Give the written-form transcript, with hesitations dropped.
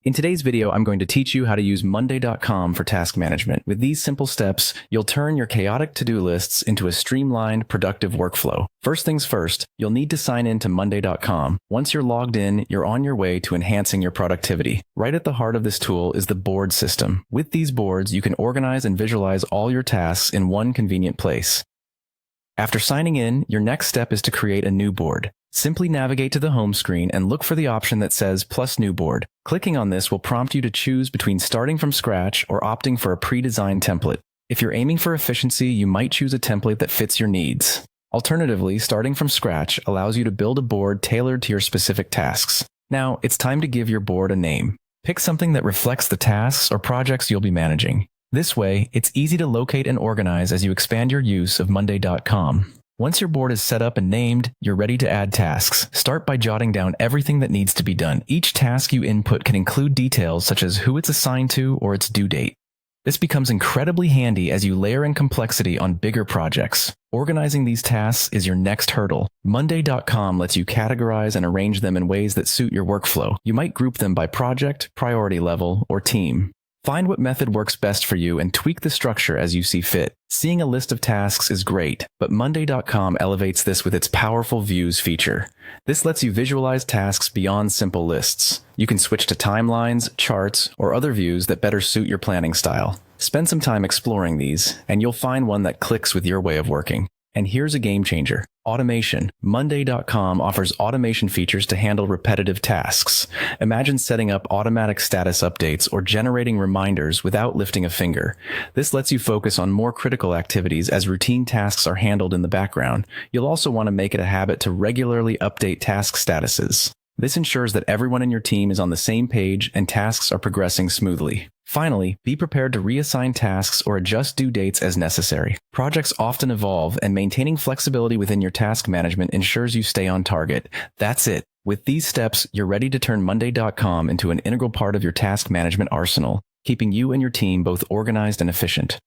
In today's video, I'm going to teach you how to use Monday.com for task management. With these simple steps, you'll turn your chaotic to-do lists into a streamlined, productive workflow. First things first, you'll need to sign in to Monday.com. Once you're logged in, you're on your way to enhancing your productivity. Right at the heart of this tool is the board system. With these boards, you can organize and visualize all your tasks in one convenient place. After signing in, your next step is to create a new board. Simply navigate to the home screen and look for the option that says Plus New Board. Clicking on this will prompt you to choose between starting from scratch or opting for a pre-designed template. If you're aiming for efficiency, you might choose a template that fits your needs. Alternatively, starting from scratch allows you to build a board tailored to your specific tasks. Now, it's time to give your board a name. Pick something that reflects the tasks or projects you'll be managing. This way, it's easy to locate and organize as you expand your use of Monday.com. Once your board is set up and named, you're ready to add tasks. Start by jotting down everything that needs to be done. Each task you input can include details such as who it's assigned to or its due date. This becomes incredibly handy as you layer in complexity on bigger projects. Organizing these tasks is your next hurdle. Monday.com lets you categorize and arrange them in ways that suit your workflow. You might group them by project, priority level, or team. Find what method works best for you and tweak the structure as you see fit. Seeing a list of tasks is great, but Monday.com elevates this with its powerful Views feature. This lets you visualize tasks beyond simple lists. You can switch to timelines, charts, or other views that better suit your planning style. Spend some time exploring these, and you'll find one that clicks with your way of working. And here's a game changer. Automation. Monday.com offers automation features to handle repetitive tasks. Imagine setting up automatic status updates or generating reminders without lifting a finger. This lets you focus on more critical activities as routine tasks are handled in the background. You'll also want to make it a habit to regularly update task statuses. This ensures that everyone in your team is on the same page and tasks are progressing smoothly. Finally, be prepared to reassign tasks or adjust due dates as necessary. Projects often evolve, and maintaining flexibility within your task management ensures you stay on target. That's it. With these steps, you're ready to turn Monday.com into an integral part of your task management arsenal, keeping you and your team both organized and efficient.